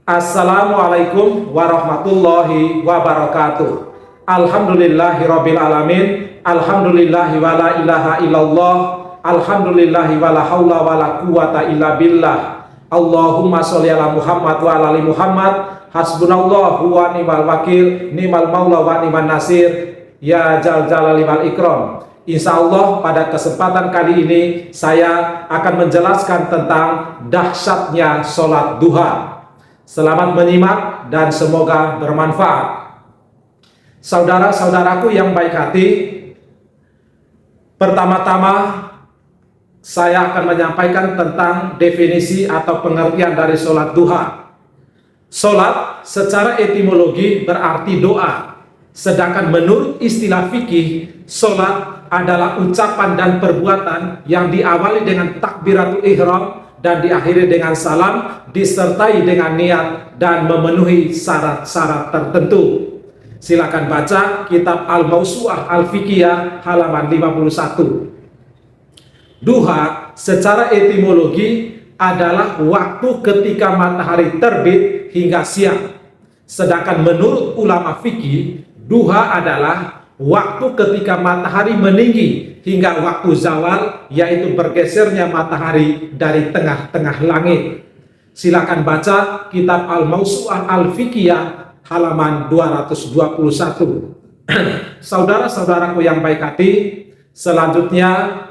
Assalamualaikum warahmatullahi wabarakatuh. Alhamdulillahirabbil alamin. Alhamdulillahi wala ilaha illallah. Alhamdulillahi wala haula wala quwata illa billah. Allahumma sholli ala Muhammad wa ala ali Muhammad. Hasbunallahu wa ni'mal wakil, ni'mal maula wa ni'man nasir. Ya jal jalali wal ikram. Insya Allah pada kesempatan kali ini saya akan menjelaskan tentang dahsyatnya sholat duha. Selamat menyimak dan semoga bermanfaat. Saudara-saudaraku yang baik hati, pertama-tama saya akan menyampaikan tentang definisi atau pengertian dari sholat duha. Sholat secara etimologi berarti doa, sedangkan menurut istilah fikih, sholat adalah ucapan dan perbuatan yang diawali dengan takbiratul ihram dan diakhiri dengan salam, disertai dengan niat dan memenuhi syarat-syarat tertentu. Silakan baca kitab Al-Mawsu'ah Al-Fiqhiyah halaman 51. Duha secara etimologi adalah waktu ketika matahari terbit hingga siang. Sedangkan menurut ulama fikih, duha adalah waktu ketika matahari meninggi hingga waktu zawal, yaitu bergesernya matahari dari tengah-tengah langit. Silakan baca kitab Al-Mawsu'ah Al-Fiqhiyah halaman 221. Saudara-saudaraku yang baik hati, selanjutnya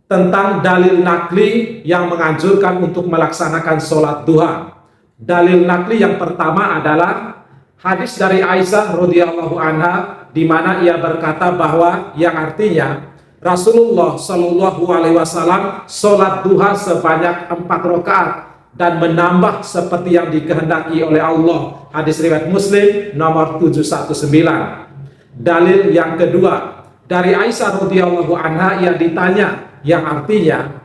tentang dalil nakli yang menganjurkan untuk melaksanakan sholat duha. Dalil nakli yang pertama adalah hadis dari Aisyah radhiyallahu anha, di mana ia berkata bahwa yang artinya Rasulullah Shallallahu Alaihi Wasallam sholat duha sebanyak 4 rakaat dan menambah seperti yang dikehendaki oleh Allah. Hadis riwayat Muslim nomor 719. Dalil yang kedua dari Aisyah radhiyallahu anha yang ditanya, yang artinya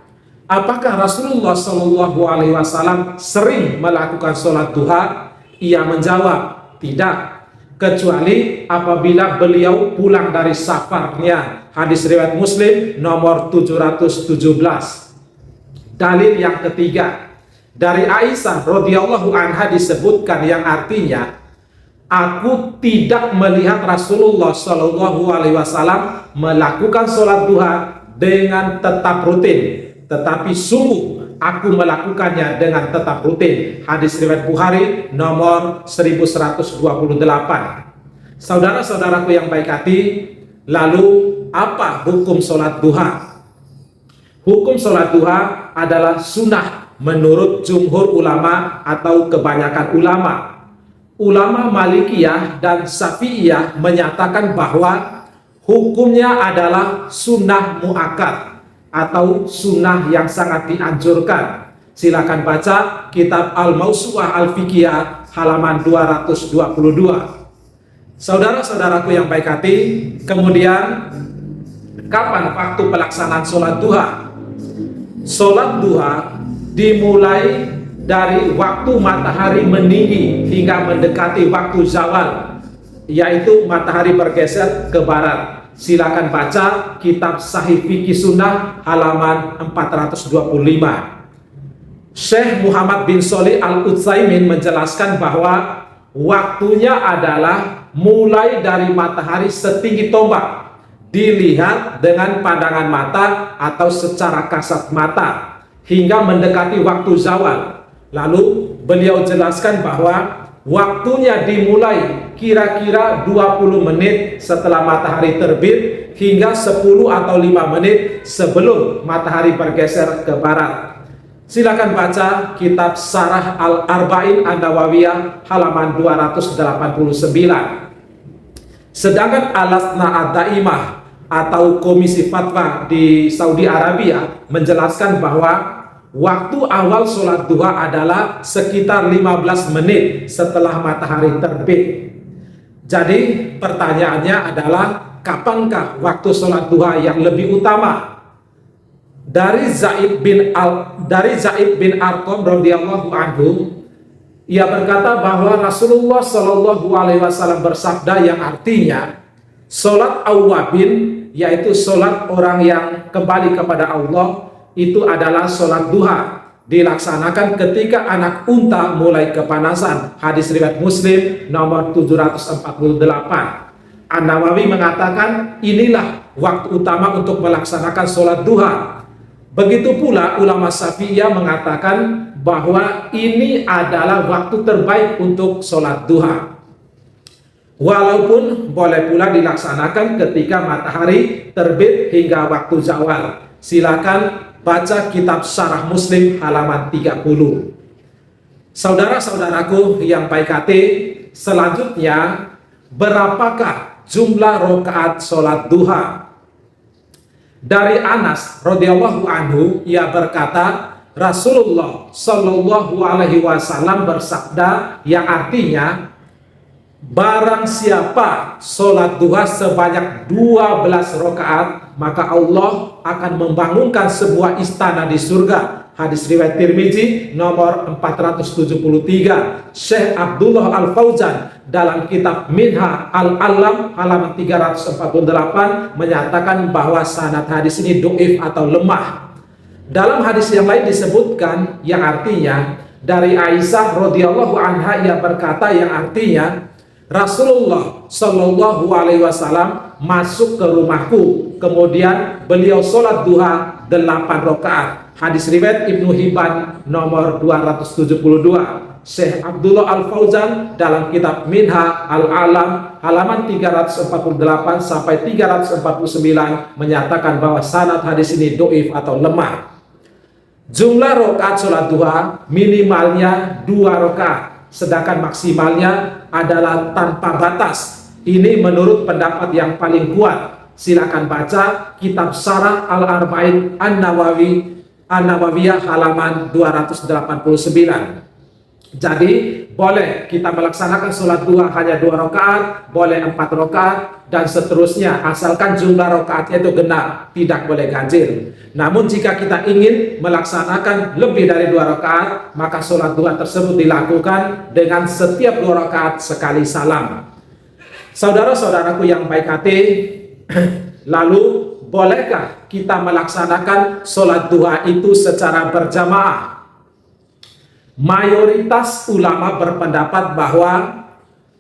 apakah Rasulullah Shallallahu Alaihi Wasallam sering melakukan sholat duha? Ia menjawab, tidak, kecuali apabila beliau pulang dari safarnya. Hadis riwayat Muslim nomor 717. Dalil yang ketiga dari Aisyah radhiyallahu anha disebutkan yang artinya, aku tidak melihat Rasulullah Shallallahu Alaihi Wasallam melakukan sholat duha dengan tetap rutin, tetapi sungguh aku melakukannya dengan tetap rutin. Hadis riwayat Bukhari nomor 1128. Saudara-saudaraku yang baik hati, lalu apa hukum sholat duha? Hukum sholat duha adalah sunnah menurut jumhur ulama atau kebanyakan ulama. Ulama Malikiyah dan Syafi'iyah menyatakan bahwa hukumnya adalah sunnah muakkad atau sunnah yang sangat dianjurkan. Silakan baca kitab Al-Mawsu'ah Al-Fiqhiyah halaman 222. Saudara-saudaraku yang baik hati, kemudian kapan waktu pelaksanaan sholat duha? Sholat duha dimulai dari waktu matahari meninggi hingga mendekati waktu zawal, yaitu matahari bergeser ke barat. Silakan baca kitab Sahih Fikih Sunnah halaman 425. Syekh Muhammad bin Shalih Al-Utsaimin menjelaskan bahwa waktunya adalah mulai dari matahari setinggi tombak, dilihat dengan pandangan mata atau secara kasat mata, hingga mendekati waktu zawal. Lalu beliau jelaskan bahwa waktunya dimulai kira-kira 20 menit setelah matahari terbit hingga 10 atau 5 menit sebelum matahari bergeser ke barat. Silakan baca kitab Syarah Al-Arba'in An-Nawawiyah halaman 289. Sedangkan Al-Lajnah Ad-Daimah atau Komisi Fatwa di Saudi Arabia menjelaskan bahwa waktu awal sholat duha adalah sekitar 15 menit setelah matahari terbit. Jadi pertanyaannya adalah, kapankah waktu sholat duha yang lebih utama? Dari Zaid bin Arqam radhiyallahu anhu, ia berkata bahwa Rasulullah Shallallahu Alaihi Wasallam bersabda yang artinya, sholat awwabin, yaitu sholat orang yang kembali kepada Allah, itu adalah sholat duha. dilaksanakan ketika anak unta mulai kepanasan. Hadis riwayat Muslim nomor 748. An-Nawawi mengatakan inilah waktu utama untuk melaksanakan sholat duha. Begitu pula ulama Syafi'iyah mengatakan bahwa ini adalah waktu terbaik untuk sholat duha. Walaupun boleh pula dilaksanakan ketika matahari terbit hingga waktu zawal. Silakan baca kitab Syarah Muslim halaman 30. Saudara-saudaraku yang baik hati, selanjutnya berapakah jumlah rakaat sholat duha? Dari Anas radhiyallahu anhu, ia berkata, Rasulullah Shallallahu alaihi wasallam bersabda, yang artinya, barang siapa sholat duha sebanyak 12 rakaat, maka Allah akan membangunkan sebuah istana di surga. Hadis riwayat Tirmizi nomor 473. Syekh Abdullah Al-Fauzan dalam kitab Minha Al-Alam halaman 348 menyatakan bahwa sanad hadis ini dhaif atau lemah. Dalam hadis yang lain disebutkan yang artinya dari Aisyah radhiyallahu anha, ia berkata yang artinya, Rasulullah Shallallahu alaihi wasallam masuk ke rumahku, kemudian beliau sholat duha 8 rakaat. Hadis riwayat Ibnu Hibban nomor 272. Syekh Abdullah Al-Fauzan dalam kitab Minha Al-Alam halaman 348 sampai 349 menyatakan bahwa sanad hadis ini dhaif atau lemah. Jumlah rakaat sholat duha minimalnya 2 rakaat, sedangkan maksimalnya adalah tanpa batas. Ini menurut pendapat yang paling kuat. Silakan baca kitab Syarah Al-Arba'in An-Nawawiyah halaman 289. Jadi boleh kita melaksanakan sholat duha hanya 2 rakaat, boleh 4 rakaat, dan seterusnya, asalkan jumlah rakaatnya itu genap, tidak boleh ganjil. Namun jika kita ingin melaksanakan lebih dari 2 rakaat, maka sholat duha tersebut dilakukan dengan setiap 2 rakaat sekali salam. Saudara-saudaraku yang baik hati, lalu bolehkah kita melaksanakan sholat duha itu secara berjamaah? Mayoritas ulama berpendapat bahwa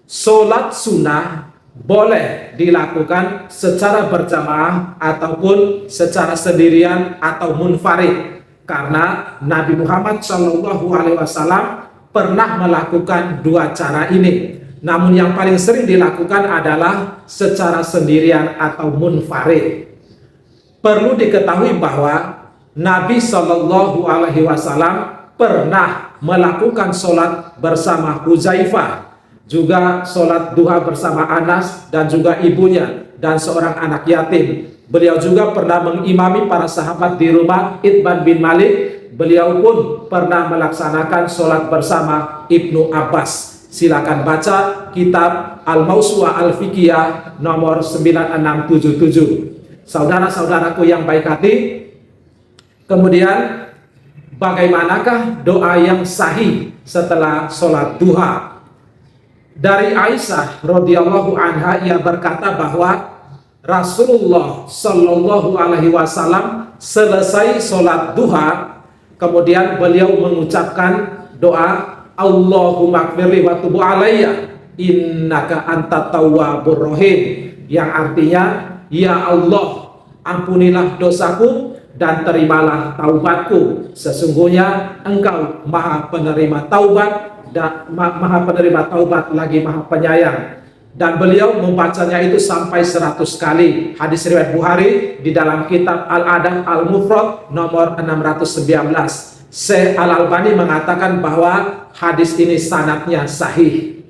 sholat sunnah boleh dilakukan secara berjamaah ataupun secara sendirian atau munfarid, karena Nabi Muhammad SAW pernah melakukan 2 cara ini. Namun yang paling sering dilakukan adalah secara sendirian atau munfarid. Perlu diketahui bahwa Nabi SAW pernah melakukan sholat bersama Huzaifah, juga sholat duha bersama Anas dan juga ibunya dan seorang anak yatim. Beliau juga pernah mengimami para sahabat di rumah Itban bin Malik. Beliau pun pernah melaksanakan sholat bersama Ibnu Abbas. Silakan baca kitab Al-Mawsu'ah Al-Fiqhiyah nomor 9677. Saudara-saudaraku yang baik hati, kemudian bagaimanakah doa yang sahih setelah sholat duha? Dari Aisyah radhiyallahu anha, ia berkata bahwa Rasulullah Shallallahu alaihi wasallam selesai sholat duha, kemudian beliau mengucapkan doa Allahumma gfirli wa tub alayya innaka antat tawwabur rahim, yang artinya, ya Allah, ampunilah dosaku dan terimalah taubatku, sesungguhnya Engkau Maha penerima taubat dan Maha penerima taubat lagi Maha penyayang. Dan beliau membacanya itu sampai 100 kali. Hadis riwayat Bukhari di dalam kitab Al-Adab Al-Mufrad nomor 619. Syekh Al-Albani mengatakan bahwa hadis ini sanadnya sahih.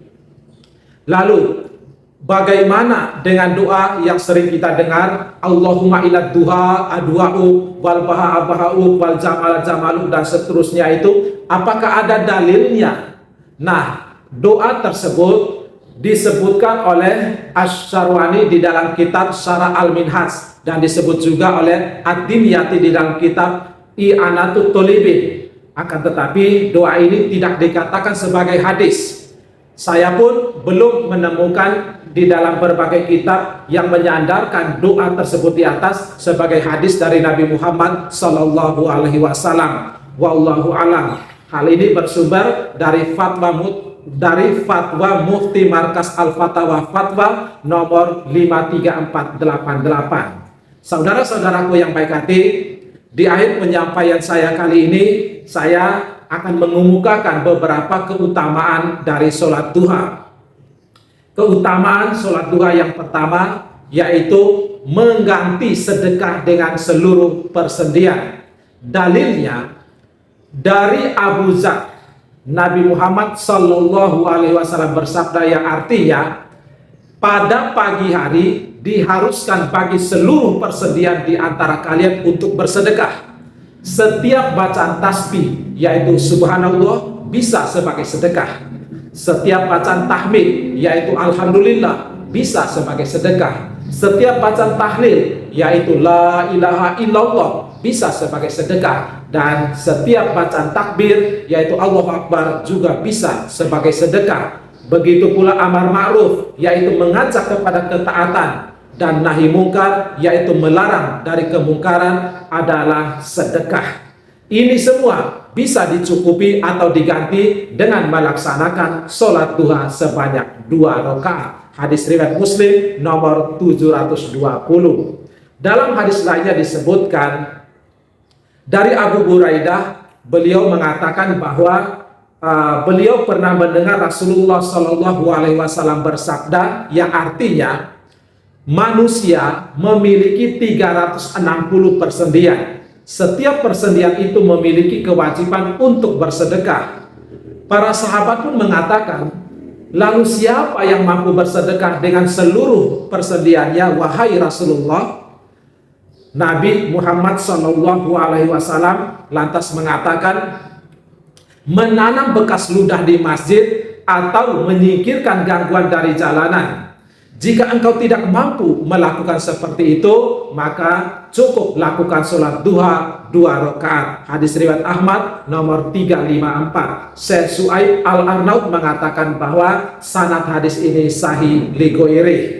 Lalu bagaimana dengan doa yang sering kita dengar, Allahumma ilad duha adwa'u wal baha abaha'u wal jamal jamalu, dan seterusnya itu? Apakah ada dalilnya? Nah, doa tersebut disebutkan oleh Asy-Syarwani di dalam kitab Syarah Al-Minhaj, dan disebut juga oleh Ad-Dimyati di dalam kitab I'anatut Thalibin. Akan tetapi doa ini tidak dikatakan sebagai hadis. Saya pun belum menemukan di dalam berbagai kitab yang menyandarkan doa tersebut di atas sebagai hadis dari Nabi Muhammad SAW. Wallahu alam. Hal ini bersumber dari fatwa Mufti Markas Al-Fatawa Fatwa nomor 53488. Saudara-saudaraku yang baik hati, di akhir penyampaian saya kali ini, saya akan mengemukakan beberapa keutamaan dari sholat duha. Keutamaan sholat duha yang pertama yaitu mengganti sedekah dengan seluruh persendian. Dalilnya dari Abu Dzar, Nabi Muhammad Sallallahu Alaihi Wasallam bersabda yang artinya, pada pagi hari diharuskan bagi seluruh persendian di antara kalian untuk bersedekah. Setiap bacaan tasbih yaitu subhanallah bisa sebagai sedekah. Setiap bacaan tahmid yaitu alhamdulillah bisa sebagai sedekah. Setiap bacaan tahlil yaitu la ilaha illallah bisa sebagai sedekah. Dan setiap bacaan takbir yaitu Allahu Akbar juga bisa sebagai sedekah. Begitu pula amar ma'ruf yaitu mengajak kepada ketaatan, dan nahi mungkar yaitu melarang dari kemungkaran adalah sedekah. Ini semua bisa dicukupi atau diganti dengan melaksanakan sholat duha sebanyak 2 rakaat. Hadis riwayat Muslim nomor 720. Dalam hadis lainnya disebutkan dari Abu Buraidah, beliau mengatakan bahwa beliau pernah mendengar Rasulullah Shallallahu Alaihi Wasallam bersabda yang artinya manusia memiliki 360 persendian. Setiap persendian itu memiliki kewajiban untuk bersedekah. Para sahabat pun mengatakan, lalu siapa yang mampu bersedekah dengan seluruh persendiannya, wahai Rasulullah? Nabi Muhammad Shallallahu Alaihi Wasallam lantas mengatakan, menanam bekas ludah di masjid atau menyingkirkan gangguan dari jalanan. Jika engkau tidak mampu melakukan seperti itu, maka cukup lakukan sholat duha 2 rakaat. Hadis riwayat Ahmad nomor 354. Syekh Su'aib Al-Arnaud mengatakan bahwa sanad hadis ini sahih li ghairihi.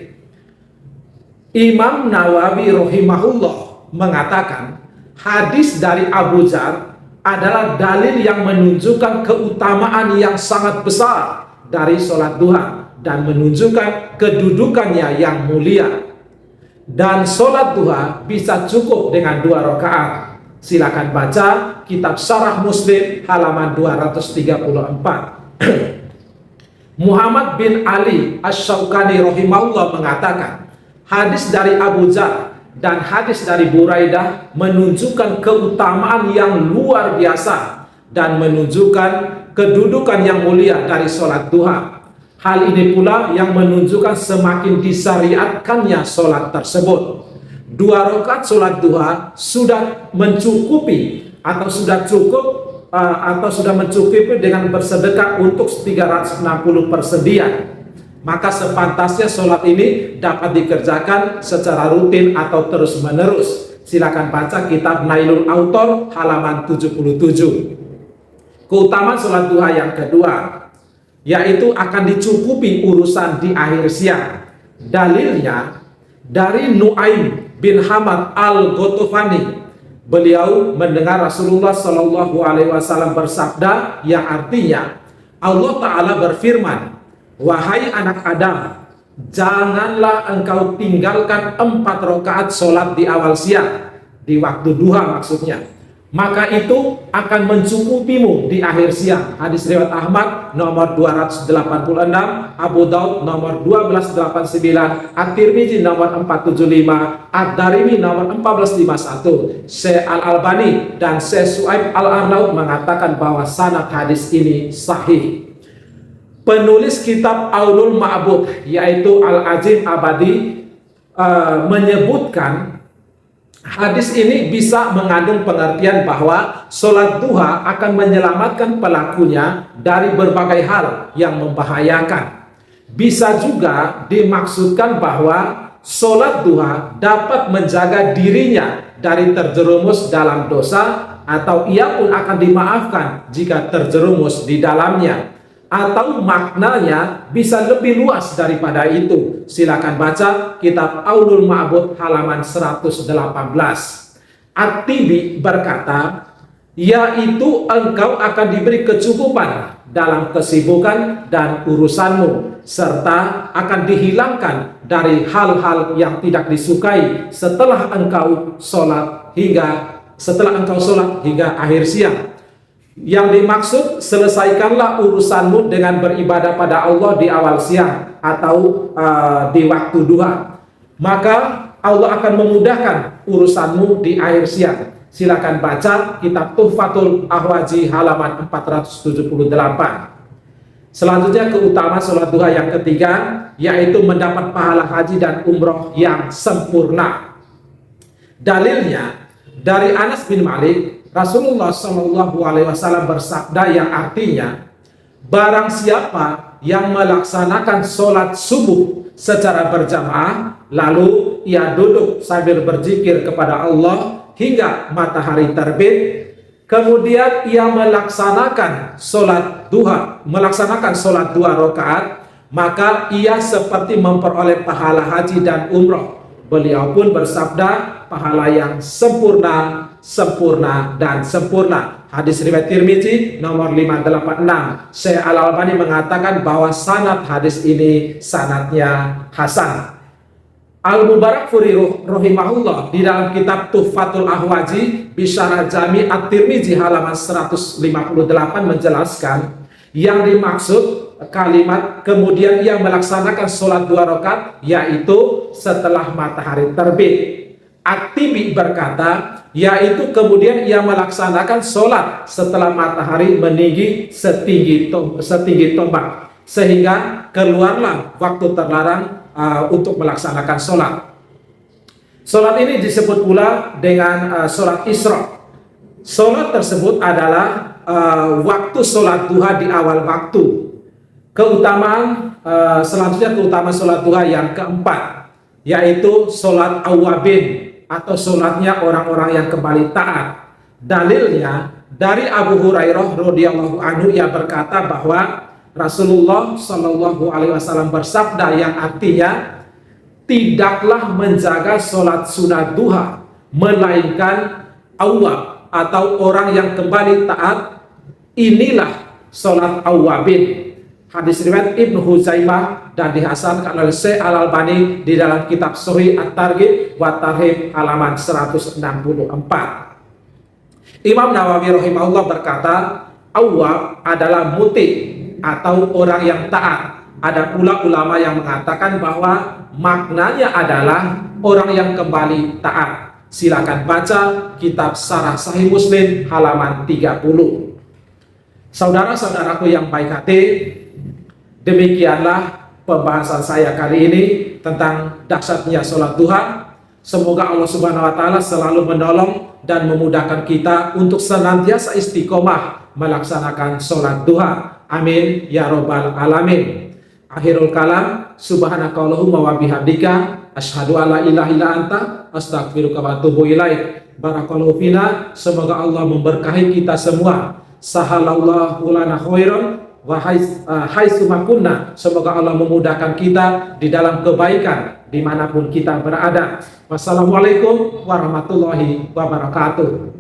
Imam Nawawi rahimahullah mengatakan hadis dari Abu Dzar adalah dalil yang menunjukkan keutamaan yang sangat besar dari sholat duha dan menunjukkan kedudukannya yang mulia. Dan sholat duha bisa cukup dengan 2 rakaat. Silakan baca kitab Syarah Muslim halaman 234. Muhammad bin Ali Asy-Syaukani rahimahullah mengatakan, hadis dari Abu Dzar dan hadis dari Buraidah menunjukkan keutamaan yang luar biasa dan menunjukkan kedudukan yang mulia dari sholat duha. Hal ini pula yang menunjukkan semakin disyariatkannya sholat tersebut. 2 rakaat sholat duha sudah mencukupi atau sudah cukup atau sudah mencukupi dengan bersedekah untuk 360 persendian. Maka sepantasnya sholat ini dapat dikerjakan secara rutin atau terus menerus. Silakan baca kitab Nailul Autor halaman 77. Keutamaan sholat duha yang kedua yaitu akan dicukupi urusan di akhir siang. Dalilnya dari Nuaim bin Hamad Al-Ghatafani. Beliau mendengar Rasulullah Shallallahu Alaihi Wasallam bersabda yang artinya, Allah Ta'ala berfirman, wahai anak Adam, janganlah engkau tinggalkan 4 rakaat sholat di awal siang, di waktu duha maksudnya. Maka itu akan mencukupimu di akhir siang. Hadis riwayat Ahmad nomor 286, Abu Daud nomor 1289, At-Tirmidzi nomor 475, Ad-Darimi nomor 1451. Syekh Al-Albani dan Syekh Su'aib Al-Arnaud mengatakan bahwa sanad hadis ini sahih. Penulis kitab Aunul Ma'bud yaitu Al-Azim Abadi menyebutkan hadis ini bisa mengandung pengertian bahwa sholat duha akan menyelamatkan pelakunya dari berbagai hal yang membahayakan. Bisa juga dimaksudkan bahwa sholat duha dapat menjaga dirinya dari terjerumus dalam dosa, atau ia pun akan dimaafkan jika terjerumus di dalamnya. Atau maknanya bisa lebih luas daripada itu. Silakan baca kitab Aunul Ma'bud halaman 118. At-Tibi berkata, yaitu engkau akan diberi kecukupan dalam kesibukan dan urusanmu, serta akan dihilangkan dari hal-hal yang tidak disukai setelah engkau sholat hingga akhir siang. Yang dimaksud, selesaikanlah urusanmu dengan beribadah pada Allah di awal siang atau di waktu duha, maka Allah akan memudahkan urusanmu di akhir siang. Silakan baca kitab Tuhfatul Ahwazi halaman 478. Selanjutnya keutamaan sholat duha yang ketiga, yaitu mendapat pahala haji dan umroh yang sempurna. Dalilnya dari Anas bin Malik, Rasulullah SAW bersabda yang artinya, barang siapa yang melaksanakan sholat subuh secara berjamaah, lalu ia duduk sambil berzikir kepada Allah hingga matahari terbit, kemudian ia melaksanakan sholat dua rakaat, maka ia seperti memperoleh pahala haji dan umroh. Beliau pun bersabda, pahala yang sempurna, sempurna, dan sempurna. Hadis riwayat Tirmizi nomor 586. Syekh Al-Albani mengatakan bahwa sanad hadis ini sanadnya hasan. Al-Mubarakfuri rahimahullah di dalam kitab Tuhfatul Ahwazi bisyarah Jami At-Tirmizi halaman 158 menjelaskan, yang dimaksud kalimat kemudian ia melaksanakan sholat 2 rakaat yaitu setelah matahari terbit. At-Tibi berkata, yaitu kemudian ia melaksanakan sholat setelah matahari meninggi setinggi tombak, sehingga keluarlah waktu terlarang untuk melaksanakan sholat. Sholat ini disebut pula dengan sholat Isra. Sholat tersebut adalah waktu sholat duha di awal waktu. Selanjutnya keutamaan sholat duha yang keempat, yaitu sholat awabin atau sholatnya orang-orang yang kembali taat. Dalilnya dari Abu Hurairah radhiyallahu anhu, ia berkata bahwa Rasulullah Shallallahu Alaihi Wasallam bersabda yang artinya, tidaklah menjaga sholat sunat duha melainkan awab atau orang yang kembali taat, inilah sholat awabin. Hadis riwayat Ibnu Huzaimah dan dihasankan oleh Syekh Al-Albani di dalam kitab Sahih At-Targhib wa Tarhib halaman 164. Imam Nawawi rahimahullah berkata, awab adalah muti atau orang yang taat. Ada pula ulama yang mengatakan bahwa maknanya adalah orang yang kembali taat. Silakan baca kitab Syarah Sahih Muslim halaman 30. Saudara-saudaraku yang baik hati, demikianlah pembahasan saya kali ini tentang dahsyatnya sholat duha. Semoga Allah Subhanahu wa Ta'ala selalu menolong dan memudahkan kita untuk senantiasa istiqomah melaksanakan sholat duha. Amin ya robbal alamin. Akhirul kalam, subhanakallahumma wa bihamdika, asyhadu alla ilaha illa anta, astaghfiruka wa atubu ilaik. Barakallahu fina. Semoga Allah memberkahi kita semua. Sahalallahu lana khairan wa haitsu kunna. Semoga Allah memudahkan kita di dalam kebaikan dimanapun kita berada. Wassalamualaikum warahmatullahi wabarakatuh.